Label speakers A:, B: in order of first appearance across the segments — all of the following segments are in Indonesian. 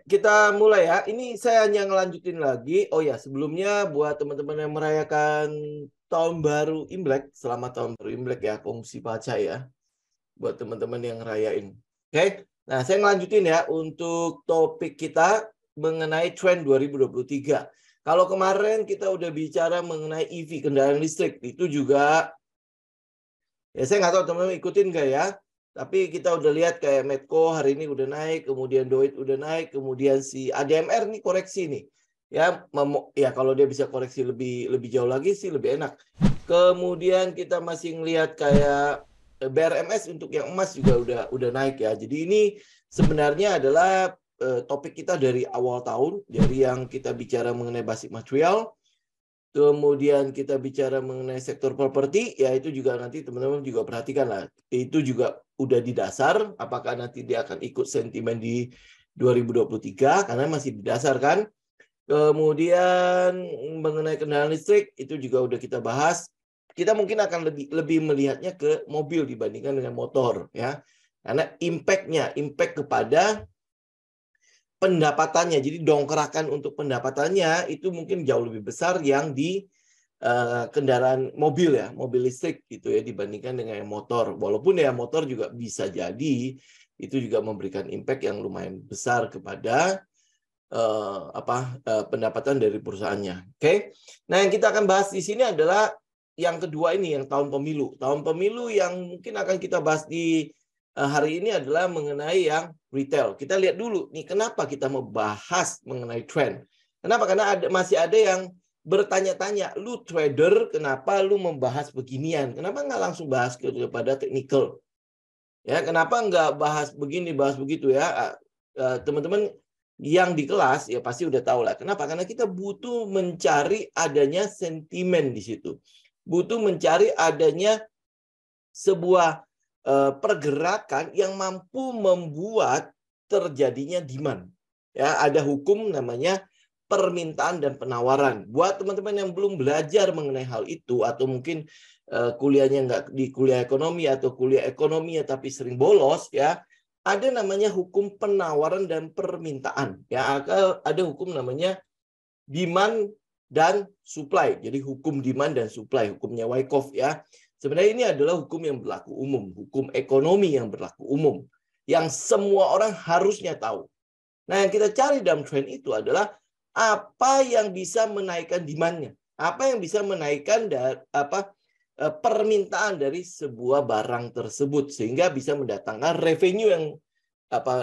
A: kita mulai ya. Ini saya hanya ngelanjutin lagi. Oh ya, sebelumnya buat teman-teman yang merayakan Tahun Baru Imlek, selamat Tahun Baru Imlek ya, kongsi paca ya, buat teman-teman yang ngerayain. Oke, nah saya ngelanjutin ya untuk topik kita mengenai tren 2023. Kalau kemarin kita udah bicara mengenai EV, kendaraan listrik, itu juga, ya saya nggak tahu teman-teman ikutin nggak ya. Tapi kita udah lihat kayak Medco hari ini udah naik, kemudian Doit udah naik, kemudian si ADMR nih koreksi nih. Ya, ya kalau dia bisa koreksi lebih jauh lagi sih lebih enak. Kemudian kita masih ngelihat kayak BRMS untuk yang emas juga udah naik ya. Jadi ini sebenarnya adalah topik kita dari awal tahun, dari yang kita bicara mengenai basic material. Kemudian kita bicara mengenai sektor properti, ya itu juga nanti teman-teman juga perhatikan lah. Itu juga udah di dasar, apakah nanti dia akan ikut sentimen di 2023, karena masih di dasar kan. Kemudian mengenai kendaraan listrik, itu juga udah kita bahas. Kita mungkin akan lebih melihatnya ke mobil dibandingkan dengan motor, ya. Karena impact kepada pendapatannya, jadi dongkerakan untuk pendapatannya itu mungkin jauh lebih besar yang di kendaraan mobil ya, mobil listrik gitu ya dibandingkan dengan yang motor. Walaupun ya motor juga bisa jadi itu juga memberikan impact yang lumayan besar kepada pendapatan dari perusahaannya. Oke. Nah, yang kita akan bahas di sini adalah yang kedua ini, yang tahun pemilu. Tahun pemilu yang mungkin akan kita bahas di hari ini adalah mengenai yang retail. Kita lihat dulu nih kenapa kita membahas mengenai trend. Kenapa? Karena masih ada yang bertanya-tanya, lu trader, kenapa lu membahas beginian? Kenapa nggak langsung bahas kepada technical? Ya, kenapa nggak bahas begini, bahas begitu ya? Teman-teman yang di kelas ya pasti udah tahu lah. Kenapa? Karena kita butuh mencari adanya sentimen di situ. Butuh mencari adanya sebuah pergerakan yang mampu membuat terjadinya demand. Ya, ada hukum namanya permintaan dan penawaran. Buat teman-teman yang belum belajar mengenai hal itu atau mungkin kuliahnya nggak di kuliah ekonomi atau kuliah ekonomi tapi sering bolos ya, ada namanya hukum penawaran dan permintaan. Ya, ada hukum namanya demand dan supply. Jadi hukum demand dan supply, hukumnya Wyckoff ya. Sebenarnya ini adalah hukum yang berlaku umum, hukum ekonomi yang berlaku umum, yang semua orang harusnya tahu. Nah, yang kita cari dalam trend itu adalah apa yang bisa menaikkan demand-nya, apa yang bisa menaikkan permintaan dari sebuah barang tersebut sehingga bisa mendatangkan revenue yang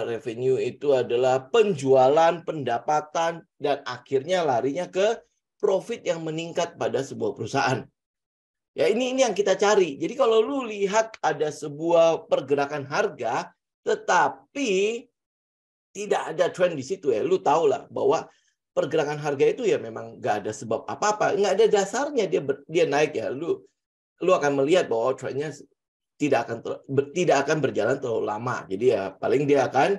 A: revenue itu adalah penjualan, pendapatan, dan akhirnya larinya ke profit yang meningkat pada sebuah perusahaan. Ya ini yang kita cari. Jadi kalau lu lihat ada sebuah pergerakan harga, tetapi tidak ada trend di situ ya, lu tahu lah bahwa pergerakan harga itu ya memang nggak ada sebab apa-apa, nggak ada dasarnya dia naik ya, lu akan melihat bahwa trendnya tidak akan berjalan terlalu lama. Jadi ya paling dia akan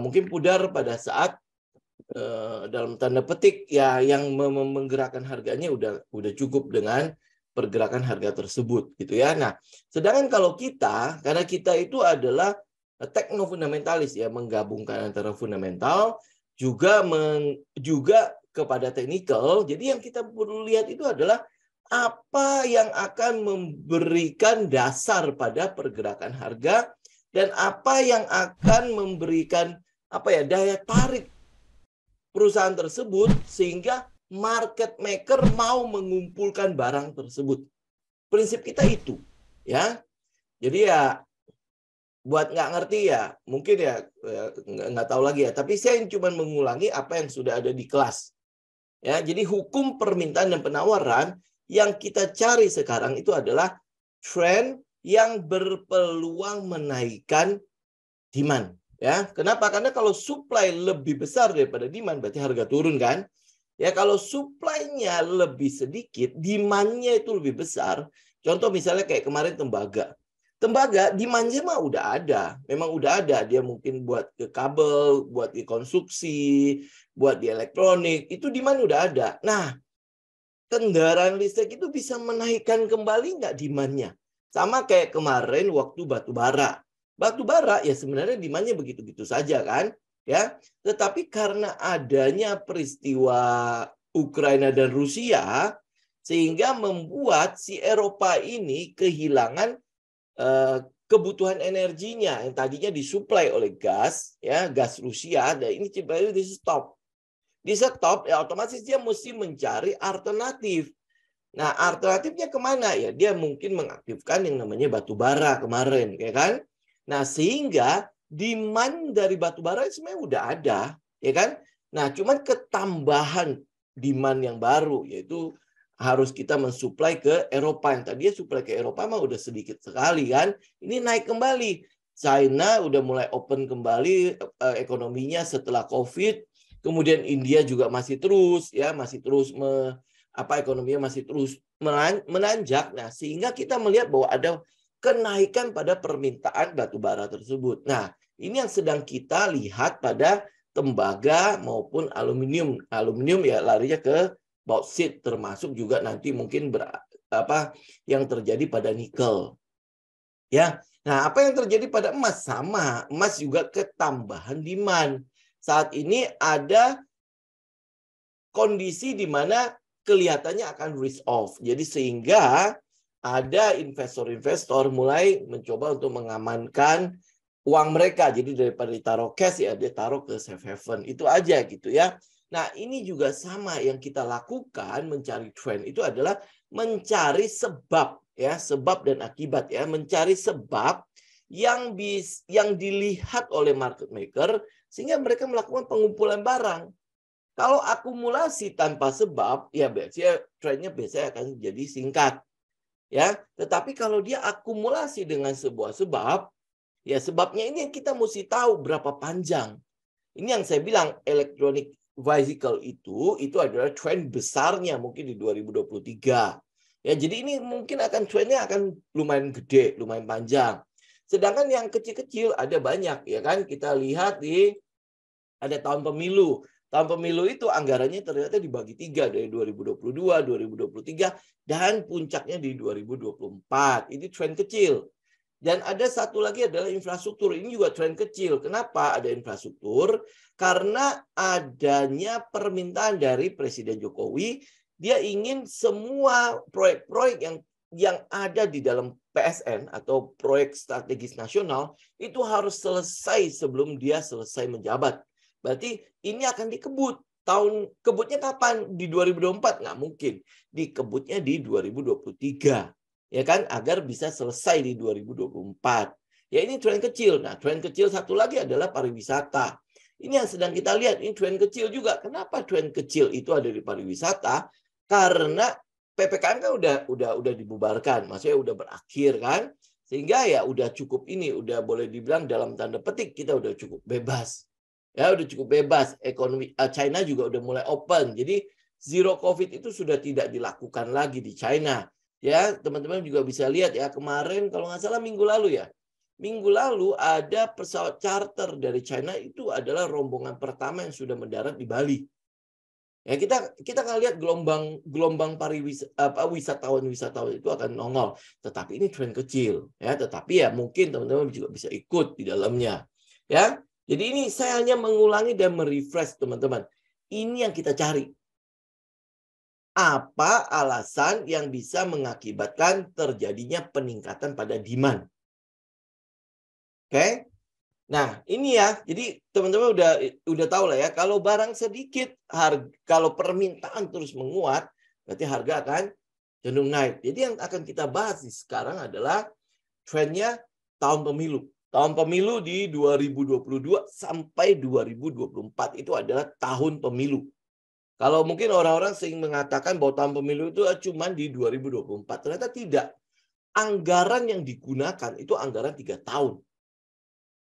A: mungkin pudar pada saat dalam tanda petik ya yang menggerakkan harganya udah cukup dengan pergerakan harga tersebut gitu ya. Nah, sedangkan kalau kita karena kita itu adalah tekno-fundamentalis ya, menggabungkan antara fundamental juga kepada teknikal. Jadi yang kita perlu lihat itu adalah apa yang akan memberikan dasar pada pergerakan harga dan apa yang akan memberikan daya tarik perusahaan tersebut sehingga market maker mau mengumpulkan barang tersebut. Prinsip kita itu, ya. Jadi ya buat nggak ngerti ya mungkin ya nggak tahu lagi ya. Tapi saya cuma mengulangi apa yang sudah ada di kelas. Ya, jadi hukum permintaan dan penawaran yang kita cari sekarang itu adalah tren yang berpeluang menaikkan demand. Ya, kenapa? Karena kalau supply lebih besar daripada demand, berarti harga turun kan? Ya, kalau supply-nya lebih sedikit, demand-nya itu lebih besar. Contoh misalnya kayak kemarin tembaga. Tembaga demand-nya mah udah ada. Memang udah ada. Dia mungkin buat ke kabel, buat di konstruksi, buat di elektronik. Itu demand udah ada. Nah, kendaraan listrik itu bisa menaikkan kembali nggak demand-nya? Sama kayak kemarin waktu batu bara. Batu bara ya sebenarnya demand-nya begitu-begitu saja kan. ya. Tetapi karena adanya peristiwa Ukraina dan Rusia, sehingga membuat si Eropa ini kehilangan kebutuhan energinya yang tadinya disuplai oleh gas, ya, gas Rusia, dan ini tiba-tiba di stop. Di stop, ya otomatis dia mesti mencari alternatif. Nah, alternatifnya kemana? Ya, dia mungkin mengaktifkan yang namanya batu bara kemarin, ya kan? Nah, sehingga demand dari batu bara sebenarnya udah ada, ya kan? Nah, cuman ketambahan demand yang baru, yaitu harus kita mensuplai ke Eropa. Yang tadinya suplai ke Eropa mah udah sedikit sekali kan. Ini naik kembali. China udah mulai open kembali ekonominya setelah COVID. Kemudian India juga masih terus ekonominya masih terus menanjak. Nah, sehingga kita melihat bahwa ada kenaikan pada permintaan batu bara tersebut. Nah, ini yang sedang kita lihat pada tembaga maupun aluminium. Aluminium ya larinya ke bauxit, termasuk juga nanti mungkin yang terjadi pada nikel. Ya. Nah, apa yang terjadi pada emas? Sama, emas juga ketambahan demand. Saat ini ada kondisi di mana kelihatannya akan risk off. Jadi sehingga ada investor-investor mulai mencoba untuk mengamankan uang mereka. Jadi daripada ditaruh cash ya dia taruh ke safe haven. Itu aja gitu ya. Nah, ini juga sama yang kita lakukan mencari trend itu adalah mencari sebab ya, sebab dan akibat ya, mencari sebab yang dilihat oleh market maker sehingga mereka melakukan pengumpulan barang. Kalau akumulasi tanpa sebab, ya biasanya trendnya biasanya akan jadi singkat. Ya, tetapi kalau dia akumulasi dengan sebuah sebab, ya sebabnya ini yang kita mesti tahu berapa panjang. Ini yang saya bilang electronic vehicle itu adalah tren besarnya mungkin di 2023. Ya, jadi ini mungkin trennya akan lumayan gede, lumayan panjang. Sedangkan yang kecil-kecil ada banyak, ya kan? Kita lihat ada tahun pemilu. Tahun pemilu itu anggarannya ternyata dibagi 3 dari 2022, 2023, dan puncaknya di 2024. Ini tren kecil. Dan ada satu lagi adalah infrastruktur. Ini juga tren kecil. Kenapa ada infrastruktur? Karena adanya permintaan dari Presiden Jokowi. Dia ingin semua proyek-proyek yang ada di dalam PSN atau proyek strategis nasional itu harus selesai sebelum dia selesai menjabat. Berarti ini akan dikebut. Kebutnya kapan? Di 2024? Nggak mungkin. Dikebutnya di 2023. Ya kan, agar bisa selesai di 2024. Ya, ini tren kecil. Nah, tren kecil satu lagi adalah pariwisata. Ini yang sedang kita lihat, ini tren kecil juga. Kenapa tren kecil itu ada di pariwisata? Karena PPKM kan udah dibubarkan, maksudnya udah berakhir kan. Sehingga ya udah cukup ini, udah boleh dibilang dalam tanda petik kita udah cukup bebas. Ya, udah cukup bebas. Ekonomi China juga udah mulai open. Jadi zero COVID itu sudah tidak dilakukan lagi di China. Ya, teman-teman juga bisa lihat ya, kemarin kalau nggak salah minggu lalu ya. Minggu lalu ada pesawat charter dari China itu adalah rombongan pertama yang sudah mendarat di Bali. Ya, kita akan lihat gelombang wisatawan itu akan nongol. Tetapi ini tren kecil ya, tetapi ya mungkin teman-teman juga bisa ikut di dalamnya. Ya. Jadi ini saya hanya mengulangi dan merefresh teman-teman. Ini yang kita cari. Apa alasan yang bisa mengakibatkan terjadinya peningkatan pada demand? Oke? Nah, ini ya. Jadi teman-teman udah tahu lah ya, kalau barang sedikit, kalau permintaan terus menguat, berarti harga akan cenderung naik. Jadi yang akan kita bahas sekarang adalah trennya tahun pemilu. Tahun pemilu di 2022 sampai 2024 itu adalah tahun pemilu. Kalau mungkin orang-orang sering mengatakan bahwa tahun pemilu itu cuma di 2024. Ternyata tidak. Anggaran yang digunakan itu anggaran 3 tahun.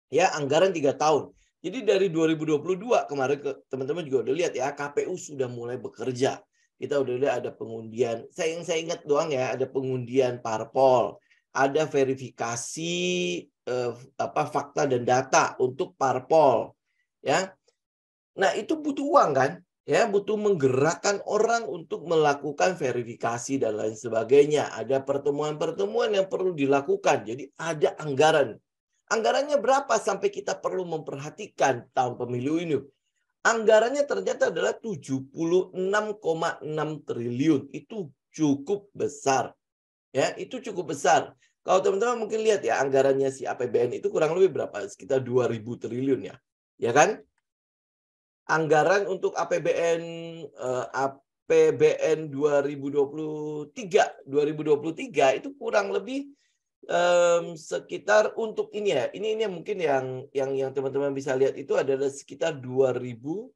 A: Ya, anggaran 3 tahun. Jadi dari 2022 kemarin teman-teman juga udah lihat ya, KPU sudah mulai bekerja. Kita udah lihat ada pengundian. Saya ingat doang ya, ada pengundian parpol. Ada verifikasi fakta dan data untuk parpol. Ya. Nah, itu butuh uang kan? Ya, butuh menggerakkan orang untuk melakukan verifikasi dan lain sebagainya. Ada pertemuan-pertemuan yang perlu dilakukan. Jadi ada anggaran. Anggarannya berapa sampai kita perlu memperhatikan tahun pemilu ini? Anggarannya ternyata adalah 76,6 triliun. Itu cukup besar. Ya, itu cukup besar. Kalau teman-teman mungkin lihat ya, anggarannya si APBN itu kurang lebih berapa? Sekitar 2.000 triliun ya. Ya kan? Anggaran untuk APBN 2023 itu kurang lebih sekitar untuk ini ya. Ini mungkin yang teman-teman bisa lihat itu adalah sekitar 2.000,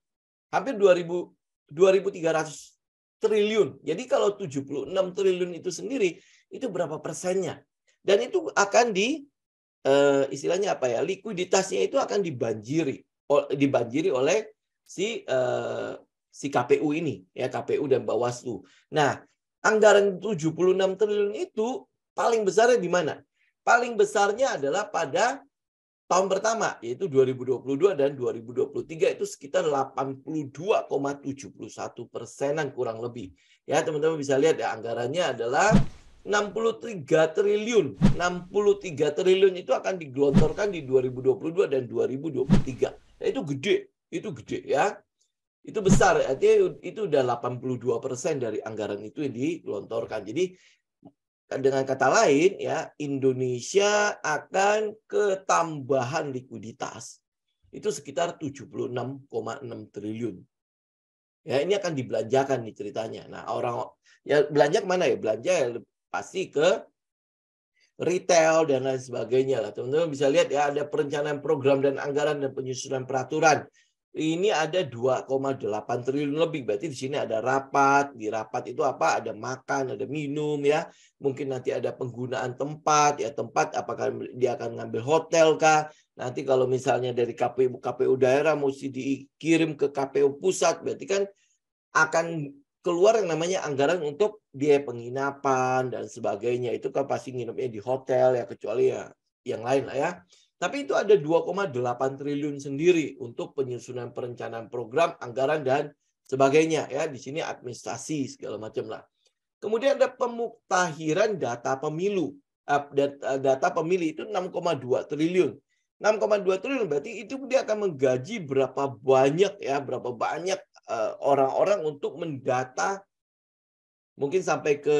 A: hampir 2.300 triliun. Jadi kalau 76 triliun itu sendiri, itu berapa persennya? Dan itu akan istilahnya apa ya? Likuiditasnya itu akan dibanjiri oleh si KPU ini, ya, KPU dan Bawaslu. Nah, anggaran 76 triliun itu paling besarnya di mana? Paling besarnya adalah pada tahun pertama, yaitu 2022 dan 2023 itu sekitar 82,71%-an kurang lebih. Ya, teman-teman bisa lihat ya, anggarannya adalah 63 triliun. 63 triliun itu akan digelontorkan di 2022 dan 2023. Nah, itu gede ya. Itu besar, artinya itu udah 82% dari anggaran itu yang digelontorkan. Jadi dengan kata lain ya, Indonesia akan ketambahan likuiditas itu sekitar 76,6 triliun. Ya, ini akan dibelanjakan nih ceritanya. Nah, orang ya belanja kemana ya? Belanja ya pasti ke retail dan lain sebagainya lah. Teman-teman bisa lihat ya, ada perencanaan program dan anggaran dan penyusunan peraturan. Ini ada 2,8 triliun lebih. Berarti di sini ada rapat. Di rapat itu apa? Ada makan, ada minum ya. Mungkin nanti ada penggunaan tempat. Ya, tempat apakah dia akan ngambil hotel kah? Nanti kalau misalnya dari KPU daerah mesti dikirim ke KPU pusat, berarti kan akan keluar yang namanya anggaran untuk biaya penginapan dan sebagainya. Itu kan pasti nginepnya di hotel ya, kecuali ya yang lain lah ya. Tapi itu ada 2,8 triliun sendiri untuk penyusunan perencanaan program, anggaran dan sebagainya ya. Di sini administrasi segala macam lah. Kemudian ada pemuktahiran data pemilu. Data pemilih itu 6,2 triliun. 6,2 triliun berarti itu dia akan menggaji berapa banyak orang-orang untuk mendata, mungkin sampai ke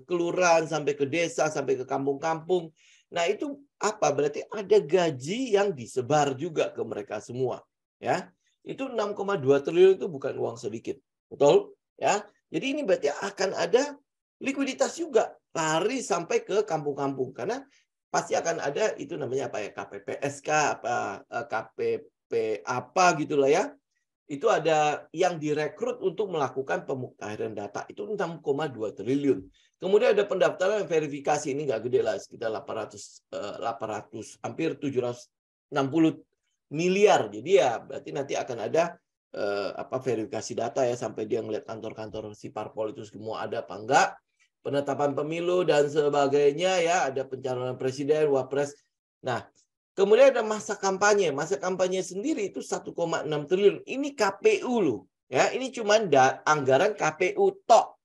A: kelurahan, sampai ke desa, sampai ke kampung-kampung. Nah, itu apa? Berarti ada gaji yang disebar juga ke mereka semua, ya. Itu 6,2 triliun itu bukan uang sedikit. Betul? Ya. Jadi ini berarti akan ada likuiditas juga lari sampai ke kampung-kampung, karena pasti akan ada itu namanya apa ya? KPPSK, KPP apa gitulah ya. Itu ada yang direkrut untuk melakukan pemuktahiran data. Itu 6,2 triliun. Kemudian ada pendaftaran verifikasi. Ini nggak gede lah, sekitar 800, hampir 760 miliar. Jadi ya berarti nanti akan ada verifikasi data ya, sampai dia ngeliat kantor-kantor si parpol itu semua ada apa enggak. Penetapan pemilu dan sebagainya ya, ada pencalonan presiden, wapres. Nah, kemudian ada masa kampanye. Masa kampanye sendiri itu 1,6 triliun. Ini KPU loh. Ya, ini cuma anggaran KPU tok.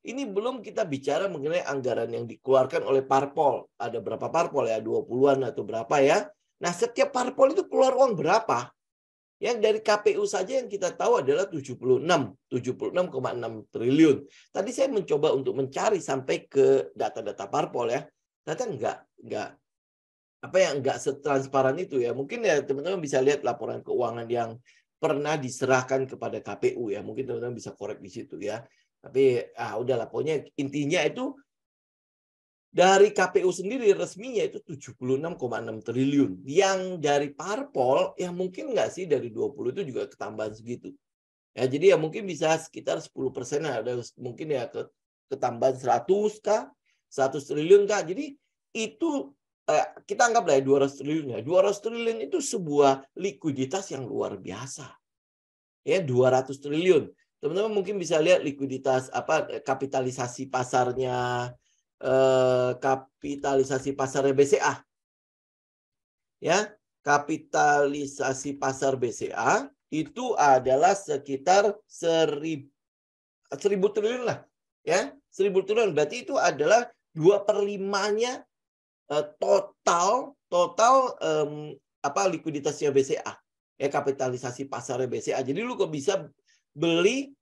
A: Ini belum kita bicara mengenai anggaran yang dikeluarkan oleh parpol. Ada berapa parpol ya? 20-an atau berapa ya? Nah, setiap parpol itu keluar uang berapa? Yang dari KPU saja yang kita tahu adalah 76,6 triliun. Tadi saya mencoba untuk mencari sampai ke data-data parpol ya. Ternyata enggak setransparan itu ya. Mungkin ya teman-teman bisa lihat laporan keuangan yang pernah diserahkan kepada KPU ya. Mungkin teman-teman bisa korek di situ ya. Tapi udahlah, pokoknya intinya itu dari KPU sendiri resminya itu 76,6 triliun. Yang dari parpol ya mungkin enggak sih, dari 20 itu juga ketambahan segitu. Ya, jadi ya mungkin bisa sekitar 10%, ada mungkin ya ketambahan 100 kah? 100 triliun kah? Jadi itu kita anggap lah ya 200 triliun ya. 200 triliun itu sebuah likuiditas yang luar biasa. Ya, 200 triliun. Teman-teman mungkin bisa lihat likuiditas kapitalisasi pasarnya BCA. Ya, kapitalisasi pasar BCA itu adalah sekitar 1.000 triliun lah. Ya, 1.000 triliun. Berarti itu adalah 2/5-nya total total likuiditasnya BCA, ya kapitalisasi pasarnya BCA. Jadi lu kok bisa beli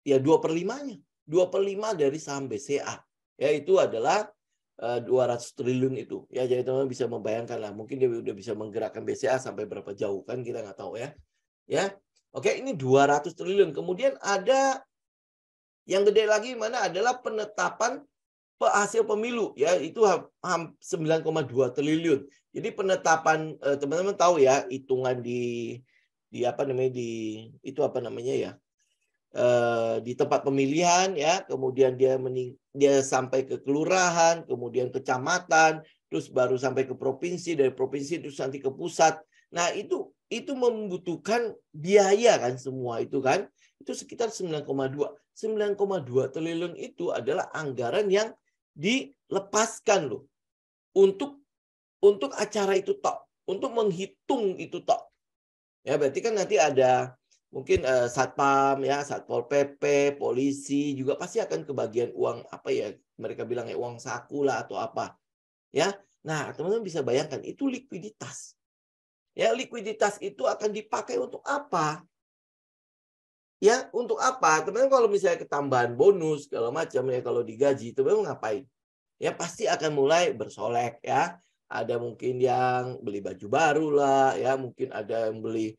A: ya 2/5-nya, 2/5 dari saham BCA. Ya itu adalah 200 triliun itu. Ya jadi teman-teman bisa membayangkan lah, mungkin dia udah bisa menggerakkan BCA sampai berapa jauh kan kita nggak tahu ya. Ya. Oke, ini 200 triliun. Kemudian ada yang gede lagi mana adalah penetapan hasil pemilu ya, itu 9,2 triliun. Jadi penetapan teman-teman tahu ya, hitungan di apa namanya di tempat pemilihan ya, kemudian dia sampai ke kelurahan, kemudian kecamatan, terus baru sampai ke provinsi, dari provinsi terus nanti ke pusat. Nah, itu membutuhkan biaya kan semua itu kan. Itu sekitar 9,2 triliun itu adalah anggaran yang dilepaskan loh untuk acara itu tok, untuk menghitung itu tok. Ya, berarti kan nanti ada mungkin Satpam ya, Satpol PP, polisi juga pasti akan kebagian uang apa ya, mereka bilang ya uang saku lah atau apa. Ya. Nah, teman-teman bisa bayangkan itu likuiditas. Ya, likuiditas itu akan dipakai untuk apa? Ya, untuk apa? Teman-teman kalau misalnya ketambahan bonus segala macam ya, kalau digaji, teman-teman ngapain? Ya, pasti akan mulai bersolek ya. Ada mungkin yang beli baju baru lah ya, mungkin ada yang beli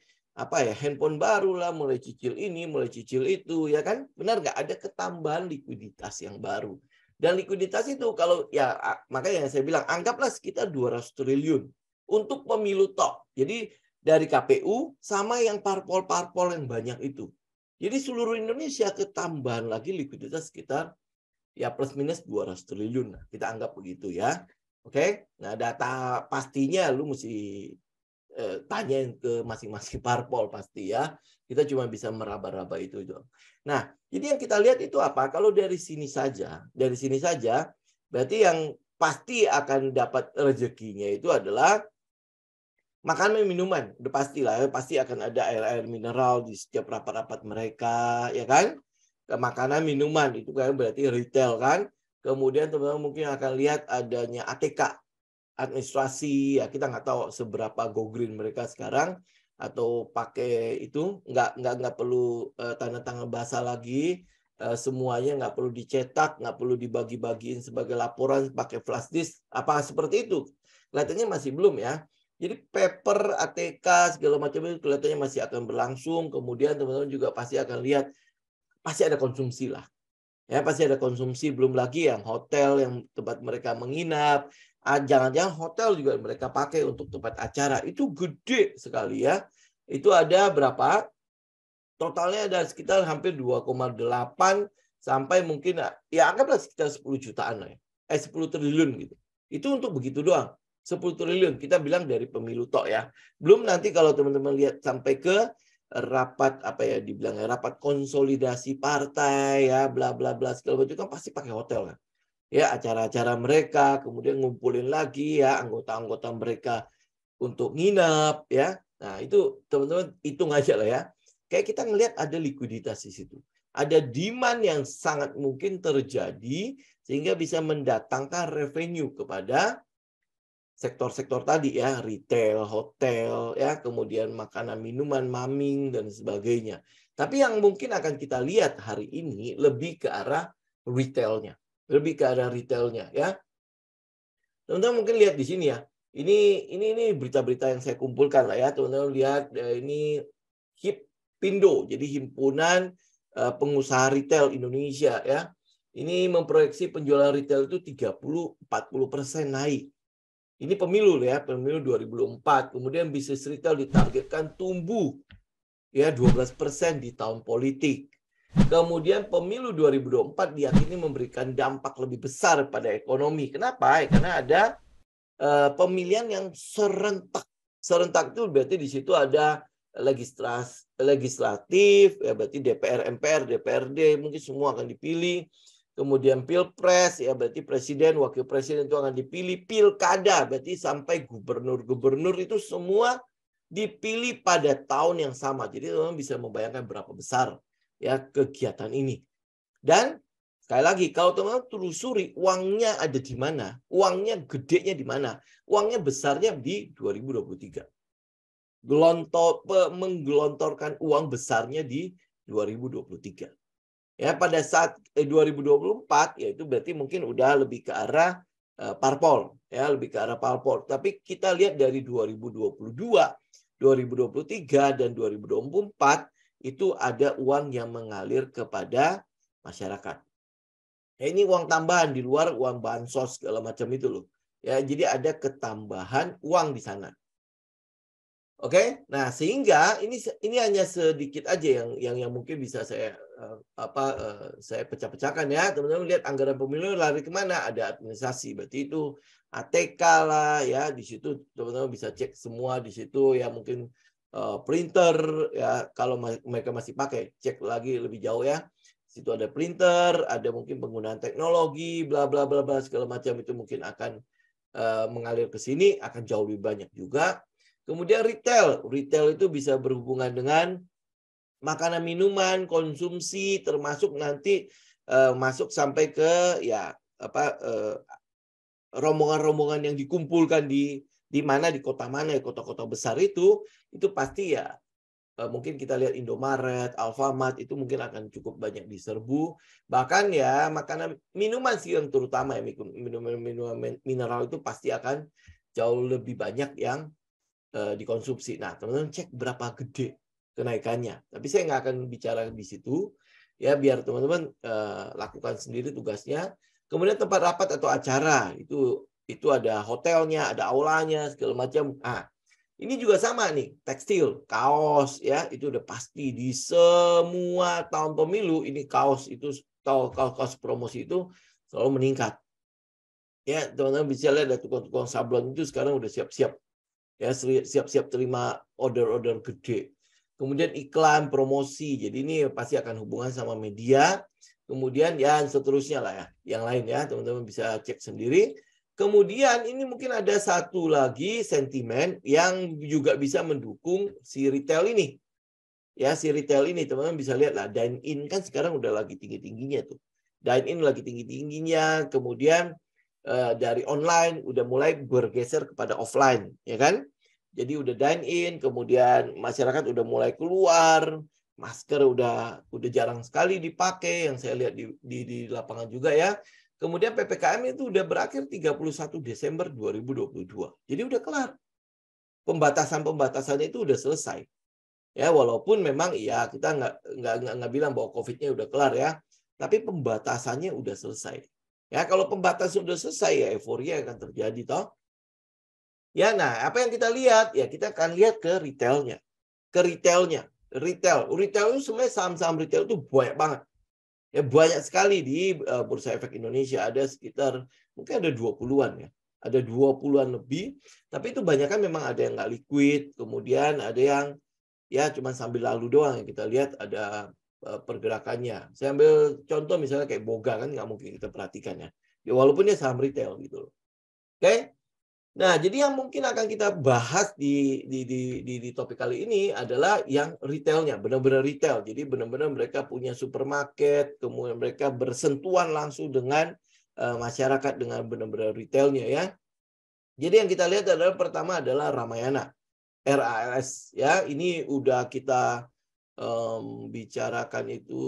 A: handphone baru lah, mulai cicil ini, mulai cicil itu ya kan? Benar nggak? Ada ketambahan likuiditas yang baru. Dan likuiditas itu kalau ya makanya saya bilang anggaplah sekitar 200 triliun untuk pemilu tok. Jadi dari KPU sama yang parpol-parpol yang banyak itu. Jadi seluruh Indonesia ketambahan lagi likuiditas sekitar ya plus minus 200 triliun. Kita anggap begitu ya. Oke. Nah, data pastinya lu mesti tanyain ke masing-masing parpol pasti ya. Kita cuma bisa meraba-raba itu doang. Nah, jadi yang kita lihat itu apa? Kalau dari sini saja, berarti yang pasti akan dapat rezekinya itu adalah makanan minuman. Udah pastilah ya, pasti akan ada air-air mineral di setiap rapat-rapat mereka, ya kan? Makanan minuman itu kan berarti retail kan. Kemudian teman-teman mungkin akan lihat adanya ATK, administrasi ya, kita nggak tahu seberapa go green mereka sekarang, atau pakai itu nggak perlu tanda tangan basah lagi, semuanya nggak perlu dicetak, nggak perlu dibagi-bagiin sebagai laporan pakai flash disk apa seperti itu. Kelihatannya masih belum ya. Jadi paper, ATK segala macam itu kelihatannya masih akan berlangsung. Kemudian teman-teman juga pasti akan lihat pasti ada konsumsi lah. Ya, pasti ada konsumsi, belum lagi yang hotel yang tempat mereka menginap. Jangan-jangan hotel juga mereka pakai untuk tempat acara. Itu gede sekali ya. Itu ada berapa? Totalnya ada sekitar hampir 2,8 sampai mungkin ya anggaplah sekitar 10 jutaan lah ya. 10 triliun gitu. Itu untuk begitu doang. 10 triliun kita bilang dari pemilu tok ya. Belum nanti kalau teman-teman lihat sampai ke rapat dibilangnya rapat konsolidasi partai ya, bla bla bla segala macam kan pasti pakai hotel kan. Ya, acara-acara mereka, kemudian ngumpulin lagi ya anggota-anggota mereka untuk nginap ya. Nah, itu teman-teman hitung aja lah ya. Kayak kita ngelihat ada likuiditas di situ. Ada demand yang sangat mungkin terjadi sehingga bisa mendatangkan revenue kepada sektor-sektor tadi ya, retail, hotel, ya, kemudian makanan, minuman, maming, dan sebagainya. Tapi yang mungkin akan kita lihat hari ini lebih ke arah retailnya. Lebih ke arah retailnya ya. Teman-teman mungkin lihat di sini ya. Ini berita-berita yang saya kumpulkan lah ya. Teman-teman lihat ini HIPindo, jadi Himpunan Pengusaha Retail Indonesia ya. Ini memproyeksi penjualan retail itu 30-40% naik. Ini pemilu ya, pemilu 2024. Kemudian bisnis retail ditargetkan tumbuh ya 12% di tahun politik. Kemudian pemilu 2024 diyakini memberikan dampak lebih besar pada ekonomi. Kenapa? Karena ada pemilihan yang serentak. Serentak itu berarti di situ ada legislatif, ya berarti DPR, MPR, DPRD mungkin semua akan dipilih. Kemudian pilpres, ya berarti presiden, wakil presiden itu akan dipilih. Pilkada, berarti sampai gubernur-gubernur itu semua dipilih pada tahun yang sama. Jadi teman-teman bisa membayangkan berapa besar ya kegiatan ini. Dan Sekali lagi, kalau teman-teman telusuri uangnya ada di mana, uangnya gedenya di mana, uangnya besarnya di 2023. Menggelontorkan uang besarnya di 2023. Ya, pada saat 2024 ya itu berarti mungkin udah lebih ke arah parpol, ya, lebih ke arah parpol. Tapi kita lihat dari 2022, 2023 dan 2024 itu ada uang yang mengalir kepada masyarakat. Ya, ini uang tambahan di luar uang bansos segala macam itu loh. Ya, jadi ada ketambahan uang di sana. Oke, nah sehingga ini hanya sedikit aja yang mungkin bisa saya saya pecah-pecahkan ya. Teman-teman lihat anggaran pemilu lari kemana? Ada administrasi, berarti itu ATK lah ya. Di situ teman-teman bisa cek semua di situ ya, mungkin printer ya, kalau mereka masih pakai, cek lagi lebih jauh ya. Situ ada printer, ada mungkin penggunaan teknologi, bla bla bla bla segala macam, itu mungkin akan mengalir ke sini, akan jauh lebih banyak juga. Kemudian retail itu bisa berhubungan dengan makanan, minuman, konsumsi, termasuk nanti masuk sampai ke ya rombongan-rombongan yang dikumpulkan di mana, di kota mana, kota-kota besar itu pasti ya. Mungkin kita lihat Indomaret, Alfamart itu mungkin akan cukup banyak diserbu. Bahkan ya makanan, minuman sih yang terutama ya, minuman mineral itu pasti akan jauh lebih banyak yang dikonsumsi. Nah, teman-teman cek berapa gede kenaikannya. Tapi saya nggak akan bicara di situ. Ya, biar teman-teman lakukan sendiri tugasnya. Kemudian tempat rapat atau acara itu ada hotelnya, ada aulanya, segala macam. Nah, ini juga sama nih, tekstil, kaos ya, itu udah pasti di semua tahun pemilu ini kaos promosi itu selalu meningkat. Ya, teman-teman bisa lihat ada tukang-tukang sablon itu sekarang udah siap-siap. Ya, siap-siap terima order-order gede. Kemudian iklan, promosi. Jadi ini pasti akan hubungan sama media. Kemudian ya seterusnya lah ya. Yang lain ya, teman-teman bisa cek sendiri. Kemudian ini mungkin ada satu lagi sentimen yang juga bisa mendukung si retail ini. Ya, si retail ini teman-teman bisa lihat lah, dine in kan sekarang udah lagi tinggi-tingginya tuh. Dine in lagi tinggi-tingginya, kemudian dari online udah mulai bergeser kepada offline, ya kan? Jadi udah dine in, kemudian masyarakat udah mulai keluar, masker udah jarang sekali dipakai yang saya lihat di lapangan juga ya. Kemudian PPKM itu udah berakhir 31 Desember 2022. Jadi udah kelar. Pembatasan-pembatasannya itu udah selesai. Ya, walaupun memang ya kita nggak bilang bahwa COVID-nya udah kelar ya, tapi pembatasannya udah selesai. Ya, kalau pembatasan udah selesai ya euforia akan terjadi toh. Ya, nah apa yang kita lihat? Ya kita akan lihat ke retailnya. Retail itu sebenarnya saham-saham retail itu banyak banget. Ya, banyak sekali di Bursa Efek Indonesia, ada sekitar mungkin ada 20-an ya. Ada 20-an lebih, tapi itu banyak kan memang ada yang nggak liquid, kemudian ada yang ya cuma sambil lalu doang yang kita lihat ada pergerakannya. Saya ambil contoh misalnya kayak Boga kan nggak mungkin kita perhatikan ya. Ya walaupun dia saham retail gitu. Oke. Nah, jadi yang mungkin akan kita bahas di topik kali ini adalah yang retailnya, benar-benar retail. Jadi benar-benar mereka punya supermarket, kemudian mereka bersentuhan langsung dengan masyarakat dengan benar-benar retailnya ya. Jadi yang kita lihat adalah pertama adalah Ramayana, RALS ya. Ini udah kita bicarakan itu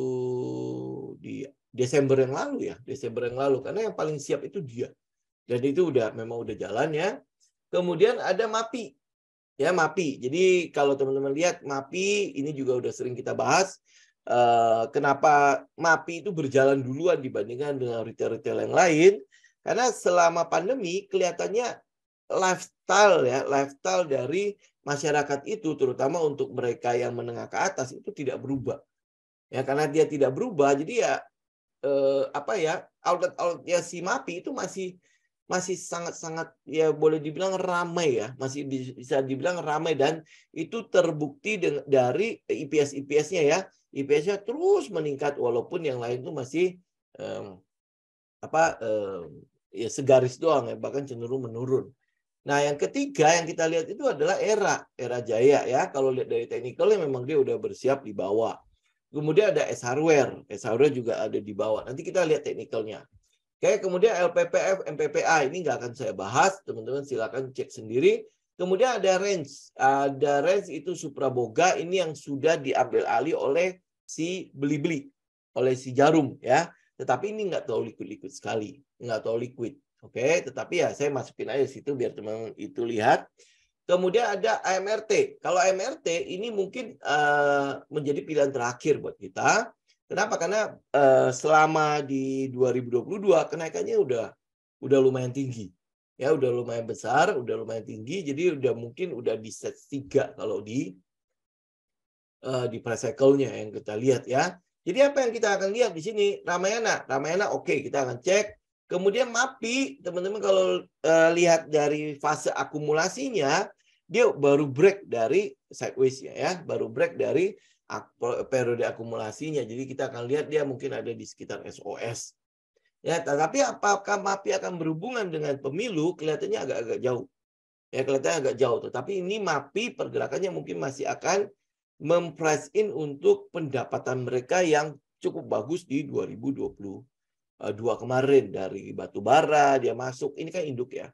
A: di Desember yang lalu ya, karena yang paling siap itu dia. Dan itu memang udah jalan ya. Kemudian ada MAPI. Ya, MAPI. Jadi kalau teman-teman lihat MAPI ini juga udah sering kita bahas. Kenapa MAPI itu berjalan duluan dibandingkan dengan retail-retail yang lain? Karena selama pandemi kelihatannya lifestyle dari masyarakat itu, terutama untuk mereka yang menengah ke atas itu tidak berubah. Ya, karena dia tidak berubah, jadi ya outlet-outletnya si MAPI itu masih sangat-sangat ya boleh dibilang ramai ya, masih bisa dibilang ramai, dan itu terbukti dari IPS-nya ya. IPS-nya terus meningkat walaupun yang lain itu masih ya segaris doang ya, bahkan cenderung menurun. Nah, yang ketiga yang kita lihat itu adalah Era Jaya ya. Kalau lihat dari teknikalnya memang dia udah bersiap di bawah. Kemudian ada S hardware. S hardware juga ada di bawah. Nanti kita lihat teknikalnya. Oke, kemudian LPPF, MPPA ini nggak akan saya bahas. Teman-teman silakan cek sendiri. Kemudian ada range. Ada range itu Supraboga. Ini yang sudah diambil alih oleh si beli-beli. Oleh si Jarum ya. Tetapi ini nggak terlalu liquid-liquid sekali. Nggak terlalu liquid. Oke, tetapi ya saya masukin aja situ biar teman-teman itu lihat. Kemudian ada AMRT. Kalau AMRT ini mungkin menjadi pilihan terakhir buat kita. Kenapa? Karena selama di 2022 kenaikannya udah lumayan tinggi. Ya, udah lumayan besar, udah lumayan tinggi. Jadi mungkin udah di set 3 kalau di price cycle-nya yang kita lihat ya. Jadi apa yang kita akan lihat di sini? Ramayana oke, kita akan cek. Kemudian MAPI, teman-teman kalau lihat dari fase akumulasinya, dia baru break dari sideways-nya ya, baru break dari periode akumulasinya. Jadi kita akan lihat dia mungkin ada di sekitar SOS. Ya, tetapi apakah MAPI akan berhubungan dengan pemilu? Kelihatannya agak-agak jauh. Ya, kelihatannya agak jauh. Tetapi ini MAPI pergerakannya mungkin masih akan memprice in untuk pendapatan mereka yang cukup bagus di 2022 kemarin. Dari batubara dia masuk. Ini kan induk ya.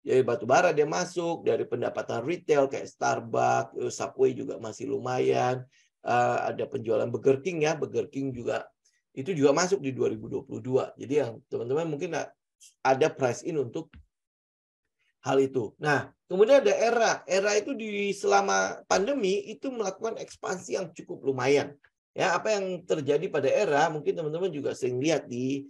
A: Dari batubara dia masuk, dari pendapatan retail kayak Starbucks, Subway juga masih lumayan. Ada penjualan Burger King ya, Burger King juga itu juga masuk di 2022. Jadi yang teman-teman mungkin ada price in untuk hal itu. Nah, kemudian ada Era itu di selama pandemi itu melakukan ekspansi yang cukup lumayan. Ya, apa yang terjadi pada Era mungkin teman-teman juga sering lihat di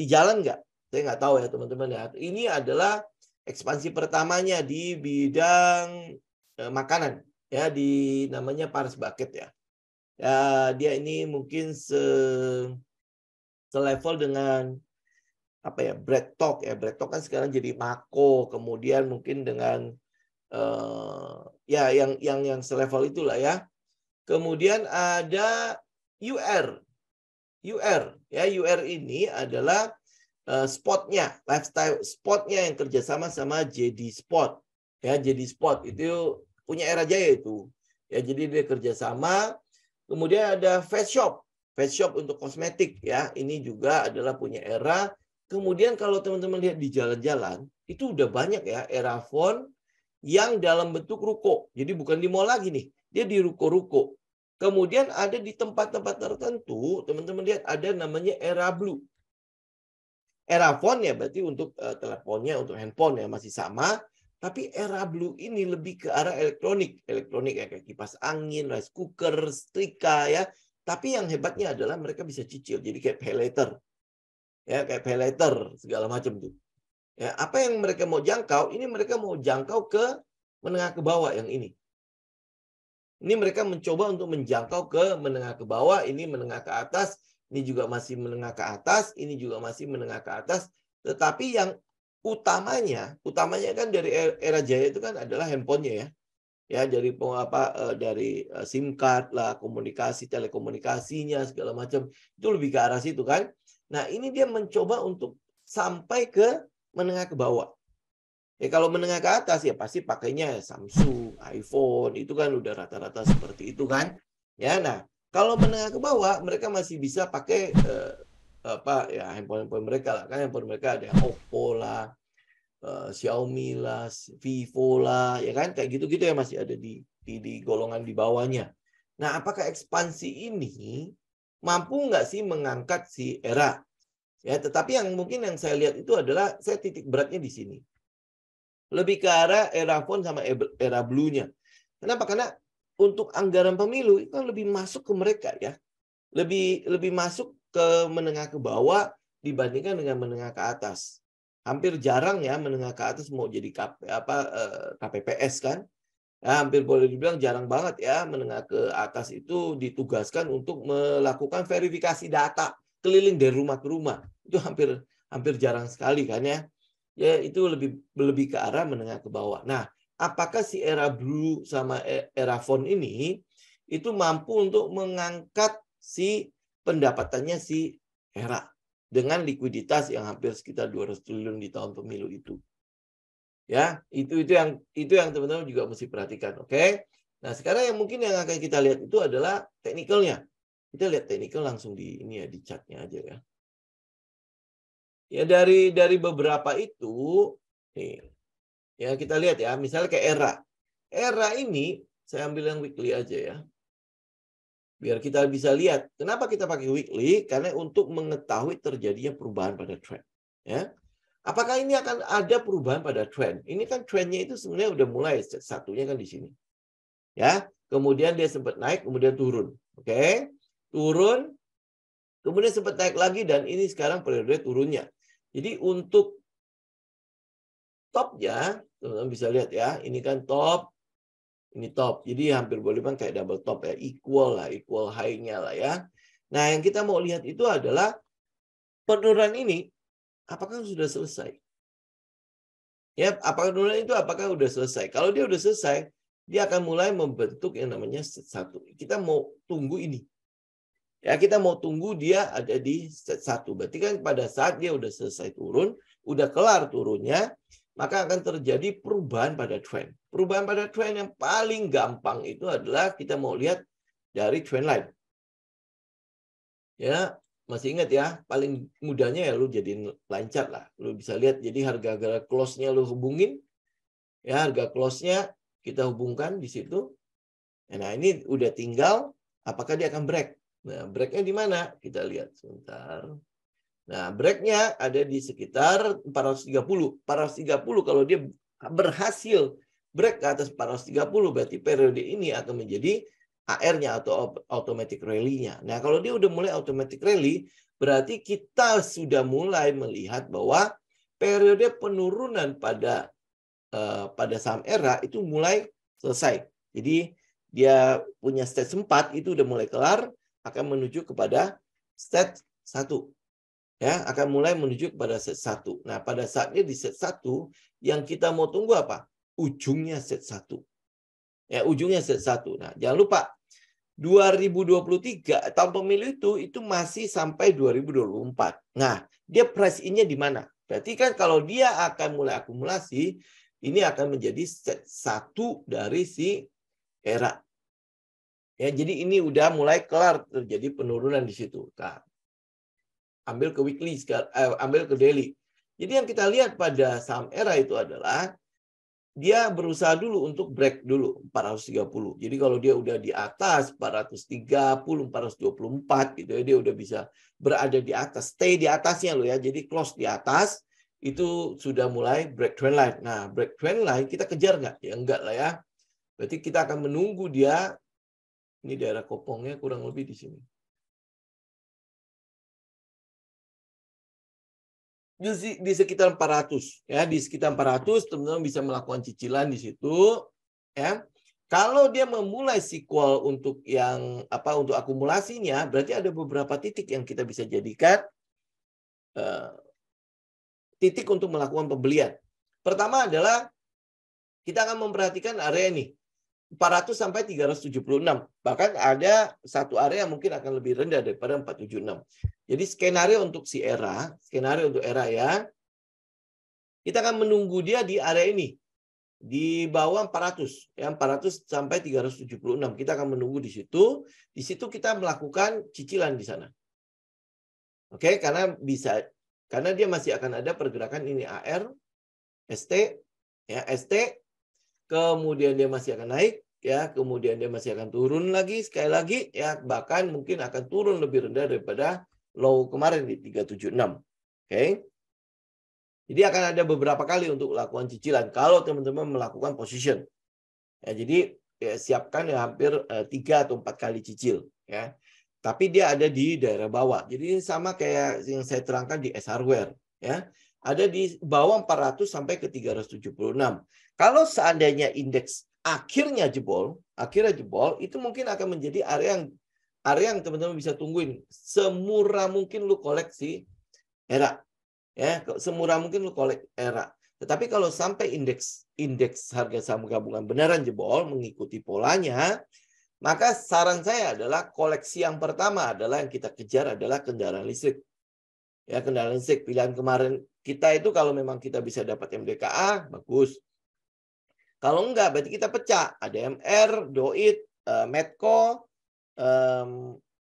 A: jalan nggak? Saya nggak tahu ya teman-teman ya. Ini adalah ekspansi pertamanya di bidang makanan ya, di namanya Paris Bucket ya. Ya, dia ini mungkin selevel dengan apa ya, Bread Talk ya. Bread Talk kan sekarang jadi Mako, kemudian mungkin dengan ya yang selevel itulah ya. Kemudian ada UR ya. UR ini adalah spotnya, lifestyle spotnya yang kerjasama sama JD Spot ya. JD Spot itu punya Era Jaya itu ya. Jadi dia kerjasama. Kemudian ada Face Shop untuk kosmetik ya. Ini juga adalah punya Era. Kemudian kalau teman-teman lihat di jalan-jalan itu udah banyak ya Erafone yang dalam bentuk ruko. Jadi bukan di mall lagi nih, dia di ruko-ruko. Kemudian ada di tempat-tempat tertentu, teman-teman lihat ada namanya Era Blue. Erafone ya berarti untuk teleponnya, untuk handphone ya masih sama. Tapi Era Blue ini lebih ke arah elektronik. Elektronik ya kayak kipas angin, rice cooker, setrika ya. Tapi yang hebatnya adalah mereka bisa cicil. Jadi kayak pay later. Ya, kayak pay later segala macam tuh. Ya, apa yang mereka mau jangkau? Ini mereka mau jangkau ke menengah ke bawah yang ini. Ini mereka mencoba untuk menjangkau ke menengah ke bawah, ini menengah ke atas, ini juga masih menengah ke atas, ini juga masih menengah ke atas. Tetapi yang utamanya kan dari Era Jaya itu kan adalah handphonenya ya. Ya, dari dari SIM card lah, komunikasi, telekomunikasinya segala macam. Itu lebih ke arah situ kan. Nah, ini dia mencoba untuk sampai ke menengah ke bawah. Ya kalau menengah ke atas ya pasti pakainya Samsung, iPhone, itu kan udah rata-rata seperti itu kan. Ya, nah, kalau menengah ke bawah mereka masih bisa pakai handphone mereka lah kan. Handphone mereka ada Oppo lah, Xiaomi lah, Vivo lah, ya kan kayak gitu-gitu ya masih ada di golongan di bawahnya. Nah, apakah ekspansi ini mampu nggak sih mengangkat si Era? Ya, tetapi yang mungkin yang saya lihat itu adalah saya titik beratnya di sini. Lebih ke arah Erafone sama Era Blue-nya. Kenapa? Karena untuk anggaran pemilu itu kan lebih masuk ke mereka ya. Lebih masuk ke menengah ke bawah dibandingkan dengan menengah ke atas. Hampir jarang ya menengah ke atas mau jadi KPPS kan. Ya, hampir boleh dibilang jarang banget ya menengah ke atas itu ditugaskan untuk melakukan verifikasi data keliling dari rumah ke rumah. Itu hampir jarang sekali kan ya. Ya itu lebih ke arah menengah ke bawah. Nah, apakah si Era Blue sama Erafone ini itu mampu untuk mengangkat si pendapatannya si Era dengan likuiditas yang hampir sekitar 200 triliun di tahun pemilu itu. Ya, itu yang teman-teman juga mesti perhatikan, oke? Nah, sekarang yang mungkin yang akan kita lihat itu adalah teknikalnya. Kita lihat teknikal langsung di ini ya, di chartnya aja ya. Ya dari beberapa itu nih. Ya kita lihat ya, misalnya kayak ERA. ERA ini saya ambil yang weekly aja ya. Biar kita bisa lihat. Kenapa kita pakai weekly? Karena untuk mengetahui terjadinya perubahan pada trend. Ya. Apakah ini akan ada perubahan pada trend? Ini kan trendnya itu sebenarnya udah mulai satunya kan di sini. Ya, kemudian dia sempat naik, kemudian turun. Oke. Turun, kemudian sempat naik lagi dan ini sekarang periode turunnya. Jadi untuk topnya, teman-teman bisa lihat ya, ini kan top, ini top. Jadi hampir boleh bilang kayak double top ya, equal lah, equal high-nya lah ya. Nah, yang kita mau lihat itu adalah penurunan ini apakah sudah selesai? Ya, apakah penurunan itu apakah sudah selesai? Kalau dia sudah selesai, dia akan mulai membentuk yang namanya set 1. Kita mau tunggu ini. Ya, kita mau tunggu dia ada di set 1. Berarti kan pada saat dia udah selesai turun, udah kelar turunnya, maka akan terjadi perubahan pada trend. Perubahan pada trend yang paling gampang itu adalah kita mau lihat dari trend line. Ya, masih ingat ya, paling mudahnya ya lu jadiin line chart lah. Lu bisa lihat jadi harga close-nya lu hubungin. Ya, harga close-nya kita hubungkan di situ. Nah, ini udah tinggal apakah dia akan break. Nah, break-nya di mana? Kita lihat sebentar. Nah, break-nya ada di sekitar 430. 430 kalau dia berhasil break ke atas 430, berarti periode ini akan menjadi AR-nya atau automatic rally-nya. Nah, kalau dia udah mulai automatic rally, berarti kita sudah mulai melihat bahwa periode penurunan pada saham ERA itu mulai selesai. Jadi dia punya stage 4 itu udah mulai kelar, akan menuju kepada stage 1. Ya, akan mulai menuju kepada set 1. Nah, pada saatnya di set 1 yang kita mau tunggu apa? Ujungnya set 1. Ya, ujungnya set 1. Nah, jangan lupa 2023 tahun pemilu itu masih sampai 2024. Nah, dia price in-nya di mana? Berarti kan kalau dia akan mulai akumulasi, ini akan menjadi set 1 dari si ERA. Ya, jadi ini udah mulai kelar terjadi penurunan di situ. Nah, ambil ke weekly, ambil ke daily. Jadi yang kita lihat pada saham ERA itu adalah dia berusaha dulu untuk break dulu 430. Jadi kalau dia udah di atas 430, 424 gitu ya, dia udah bisa berada di atas, stay di atasnya loh ya. Jadi close di atas itu sudah mulai break trend line. Nah, break trend line kita kejar nggak? Ya enggak lah ya. Berarti kita akan menunggu dia, ini daerah kopongnya kurang lebih di sini. Di sekitar 400 ya, di sekitar 400 teman-teman bisa melakukan cicilan di situ ya. Kalau dia memulai sequel untuk yang untuk akumulasinya, berarti ada beberapa titik yang kita bisa jadikan titik untuk melakukan pembelian. Pertama adalah kita akan memperhatikan area ini 400 sampai 376. Bahkan ada satu area yang mungkin akan lebih rendah daripada 476. Jadi skenario untuk si ERA, skenario untuk ERA ya, kita akan menunggu dia di area ini. Di bawah 400, ya 400 sampai 376. Kita akan menunggu di situ. Di situ kita melakukan cicilan di sana. Oke, karena dia masih akan ada pergerakan ini AR, ST, ya ST, kemudian dia masih akan naik, ya, kemudian dia masih akan turun lagi sekali lagi, ya, bahkan mungkin akan turun lebih rendah daripada low kemarin di 376. Oke. Jadi akan ada beberapa kali untuk melakukan cicilan kalau teman-teman melakukan position. Ya, jadi ya, siapkan ya hampir 3 atau 4 kali cicil ya. Tapi dia ada di daerah bawah. Jadi sama kayak yang saya terangkan di S Hardware ya. Ada di bawah 400 sampai ke 376. Kalau seandainya indeks akhirnya jebol, itu mungkin akan menjadi area yang teman-teman bisa tungguin. Semurah mungkin lu koleksi ERA. Ya, semurah mungkin lu kolek ERA. Tetapi kalau sampai indeks harga saham gabungan beneran jebol mengikuti polanya, maka saran saya adalah koleksi yang pertama adalah yang kita kejar adalah kendaraan listrik. Ya, kendaraan listrik pilihan kemarin kita itu kalau memang kita bisa dapat MDKA bagus. Kalau enggak berarti kita pecah. Ada MR, Doit, Medco,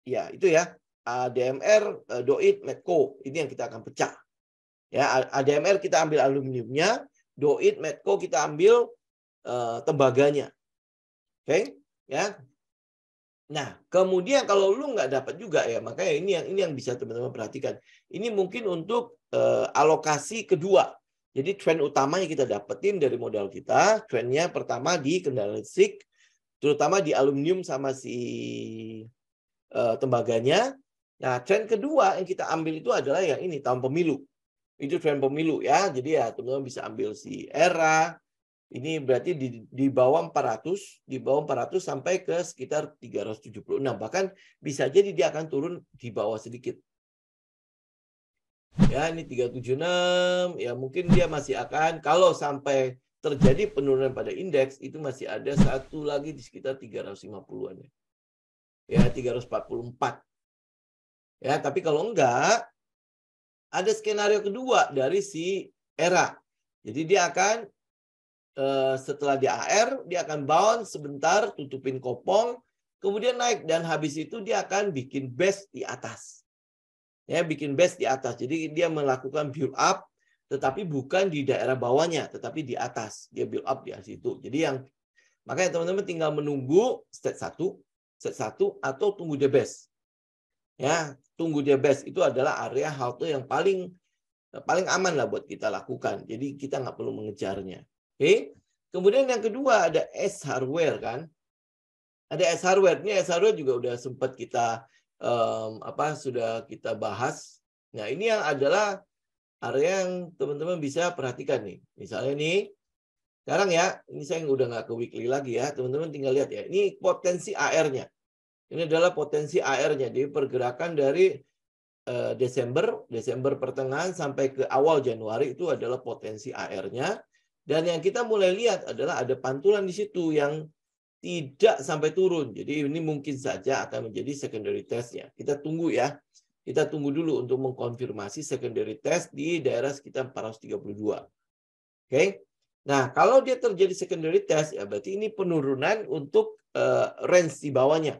A: Ya, itu ya. ADMR, Doit, Medco. Ini yang kita akan pecah. Ya, ADMR kita ambil aluminiumnya, Doit, Medco kita ambil tembaganya. Oke, ya. Nah, kemudian kalau lu nggak dapat juga ya, makanya ini yang bisa teman-teman perhatikan. Ini mungkin untuk alokasi kedua. Jadi trend utamanya kita dapetin dari modal kita. Trendnya pertama di kendaraan listrik, terutama di aluminium sama si tembaganya. Nah, trend kedua yang kita ambil itu adalah yang ini, tahun pemilu. Itu tren pemilu ya. Jadi ya teman-teman bisa ambil si ERA. Ini berarti di bawah 400, di bawah 400 sampai ke sekitar 376. Bahkan bisa jadi dia akan turun di bawah sedikit. Ya, ini 376, ya mungkin dia masih akan, kalau sampai terjadi penurunan pada indeks, itu masih ada satu lagi di sekitar 350-an. Ya, 344. Ya, tapi kalau enggak, ada skenario kedua dari si ERA. Jadi dia akan setelah di AR, dia akan bounce sebentar, tutupin kopong, kemudian naik, dan habis itu dia akan bikin base di atas. Ya, bikin base di atas. Jadi dia melakukan build up, tetapi bukan di daerah bawahnya, tetapi di atas. Dia build up di situ. Jadi makanya teman-teman tinggal menunggu stage 1, atau tunggu dia base. Ya, tunggu dia base itu adalah area halte yang paling aman lah buat kita lakukan. Jadi kita nggak perlu mengejarnya. Oke. Kemudian yang kedua ada S hardware kan. Ada S hardware. Ini S hardware juga udah sempat kita sudah kita bahas. Nah, ini yang adalah area yang teman-teman bisa perhatikan nih. Misalnya nih, sekarang ya, ini saya udah nggak ke weekly lagi ya. Teman-teman tinggal lihat ya. Ini potensi AR-nya. Ini adalah potensi AR-nya. Jadi pergerakan dari Desember pertengahan sampai ke awal Januari itu adalah potensi AR-nya. Dan yang kita mulai lihat adalah ada pantulan di situ yang tidak sampai turun. Jadi ini mungkin saja akan menjadi secondary test-nya. Kita tunggu ya. Kita tunggu dulu untuk mengkonfirmasi secondary test di daerah sekitar 432. Oke. Nah, kalau dia terjadi secondary test, ya berarti ini penurunan untuk range di bawahnya.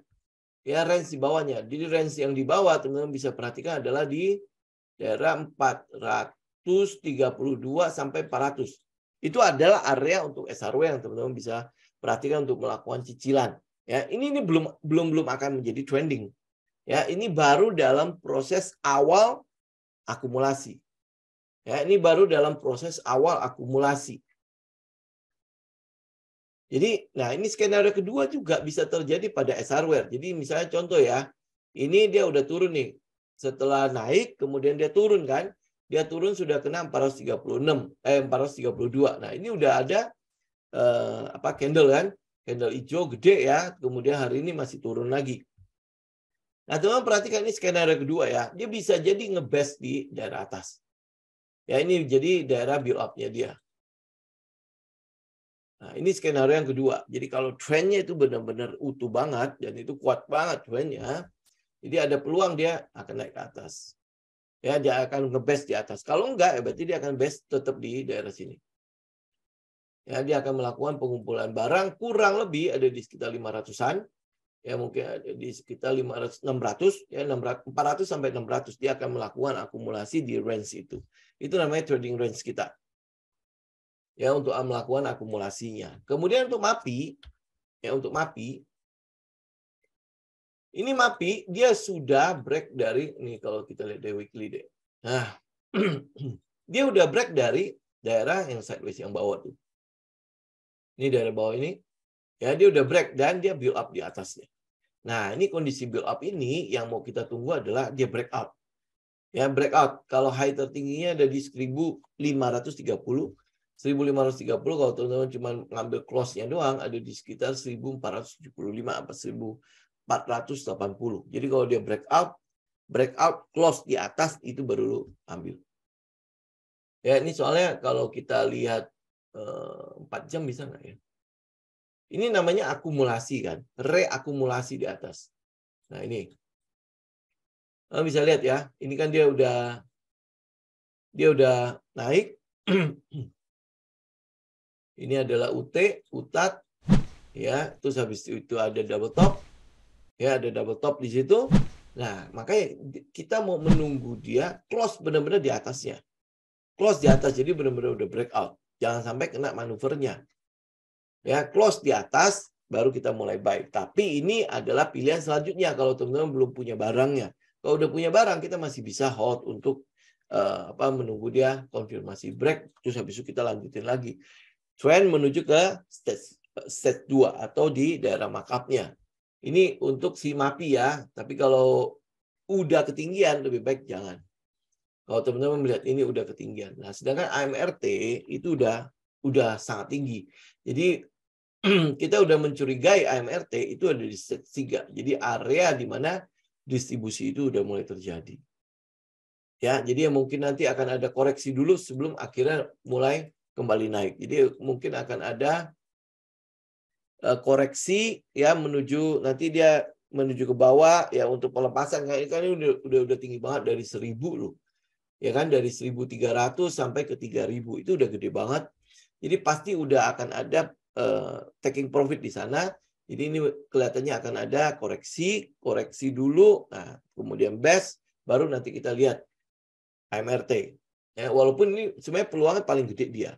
A: Ya, range di bawahnya. Jadi range yang di bawah teman-teman bisa perhatikan adalah di daerah 432 sampai 400. Itu adalah area untuk SRW yang teman-teman bisa perhatikan untuk melakukan cicilan. Ya, ini belum akan menjadi trending. Ya, ini baru dalam proses awal akumulasi. Ya, ini baru dalam proses awal akumulasi. Jadi, nah ini skenario kedua juga bisa terjadi pada SRW. Jadi misalnya contoh ya, ini dia udah turun nih. Setelah naik, kemudian dia turun kan. Dia turun sudah kena 432. Nah, ini udah ada candle kan. Candle hijau gede ya. Kemudian hari ini masih turun lagi. Nah, teman-teman perhatikan ini skenario kedua ya. Dia bisa jadi nge-base di daerah atas. Ya, ini jadi daerah build up-nya dia. Nah, ini skenario yang kedua. Jadi kalau trennya itu benar-benar utuh banget dan itu kuat banget trennya, jadi ada peluang dia akan naik ke atas. Ya, dia akan nge-base di atas. Kalau enggak, ya berarti dia akan base tetap di daerah sini. Ya, dia akan melakukan pengumpulan barang kurang lebih ada di sekitar 500-an. Ya, mungkin ada di sekitar 600, ya 400 sampai 600 dia akan melakukan akumulasi di range itu. Itu namanya trading range kita. Ya, untuk melakukan akumulasinya. Kemudian untuk MAPI, ini MAPI dia sudah break dari, nih kalau kita lihat dari weekly deh. Nah, dia udah break dari daerah yang sideways yang bawah tuh. Ini daerah bawah ini. Ya, dia udah break dan dia build up di atasnya. Nah, ini kondisi build up ini yang mau kita tunggu adalah dia breakout. Ya, breakout. Kalau high tertingginya ada di 1530. 1530 kalau teman-teman cuma ngambil close-nya doang ada di sekitar 1475 atau 480. Jadi kalau dia breakout close di atas itu baru lu ambil. Ya, ini soalnya kalau kita lihat 4 jam bisa nggak ya? Ini namanya akumulasi kan, reakumulasi di atas. Nah, ini. Bisa lihat ya, ini kan dia udah naik. Ini adalah UT, UTAT, ya. Terus habis itu ada double top. Ya, ada double top di situ. Nah, makanya kita mau menunggu dia close benar-benar di atasnya. Close di atas, jadi benar-benar udah breakout. Jangan sampai kena manuvernya. Ya, close di atas, baru kita mulai buy. Tapi ini adalah pilihan selanjutnya kalau teman-teman belum punya barangnya. Kalau udah punya barang, kita masih bisa hold untuk menunggu dia konfirmasi break. Terus habis itu kita lanjutin lagi. Trend menuju ke stage 2 atau di daerah markup-nya. Ini untuk si MAPI ya. Tapi kalau udah ketinggian, lebih baik jangan. Kalau teman-teman melihat ini udah ketinggian. Nah, sedangkan AMRT itu udah sangat tinggi. Jadi kita udah mencurigai AMRT itu ada di stage 3. Jadi area di mana distribusi itu udah mulai terjadi. Ya, jadi mungkin nanti akan ada koreksi dulu sebelum akhirnya mulai kembali naik. Jadi mungkin akan ada koreksi ya menuju nanti dia menuju ke bawah ya untuk pelepasan kan ini udah tinggi banget dari 1000 loh. Ya kan dari 1.300 sampai ke 3.000 itu udah gede banget. Jadi pasti udah akan ada taking profit di sana. Jadi ini kelihatannya akan ada koreksi dulu. Nah, kemudian best baru nanti kita lihat AMRT. Ya, walaupun ini sebenarnya peluangnya paling gede dia.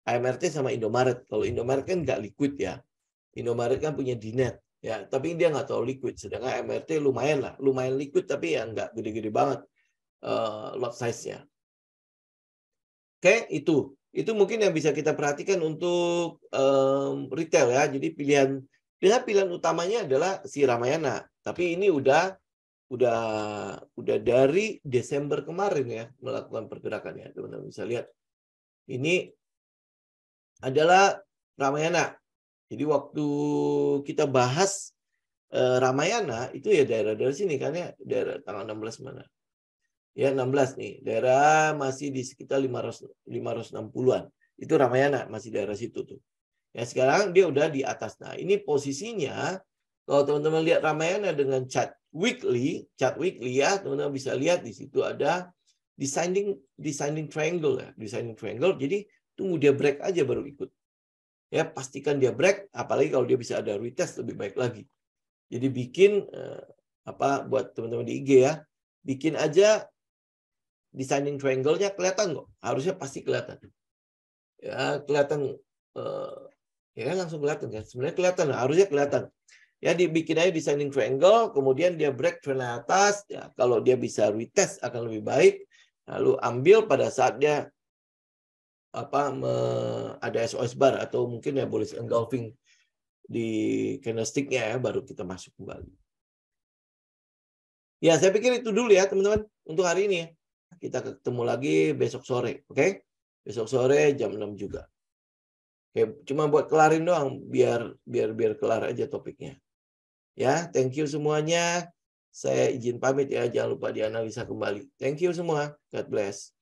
A: AMRT sama Indomaret. Kalau Indomaret kan nggak liquid ya. Indomaret kan punya Dinet. Ya, tapi dia nggak terlalu liquid. Sedangkan AMRT lumayan lah. Lumayan liquid tapi ya nggak gede-gede banget lot size-nya. Oke, itu mungkin yang bisa kita perhatikan untuk retail ya. Jadi pilihan utamanya adalah si Ramayana. Tapi ini udah dari Desember kemarin ya melakukan pergerakannya. Teman-teman bisa lihat. Ini adalah Ramayana. Jadi waktu kita bahas Ramayana itu ya daerah dari sini kan ya, daerah tanggal 16 mana? Ya 16 nih, daerah masih di sekitar 560-an. Itu Ramayana masih daerah situ tuh. Ya sekarang dia udah di atas. Nah, ini posisinya kalau teman-teman lihat Ramayana dengan chart weekly ya, teman-teman bisa lihat di situ ada descending triangle ya, descending triangle. Jadi tunggu dia break aja baru ikut. Ya, pastikan dia break, apalagi kalau dia bisa ada retest lebih baik lagi. Jadi bikin buat teman-teman di IG ya, bikin aja descending triangle-nya kelihatan kok. Harusnya pasti kelihatan. Ya, kelihatan ya langsung kelihatan kan. Sebenarnya kelihatan, harusnya kelihatan. Ya dibikin aja descending triangle, kemudian dia break trend atas, ya kalau dia bisa retest akan lebih baik. Lalu ambil pada saat dia ada SOS bar atau mungkin ya bullish engulfing di candlestick-nya ya baru kita masuk kembali. Ya, saya pikir itu dulu ya teman-teman untuk hari ini ya. Kita ketemu lagi besok sore, oke? Besok sore jam 6 juga. Oke, cuma buat kelarin doang biar kelar aja topiknya. Ya, thank you semuanya. Saya izin pamit ya, jangan lupa dianalisa kembali. Thank you semua. God bless.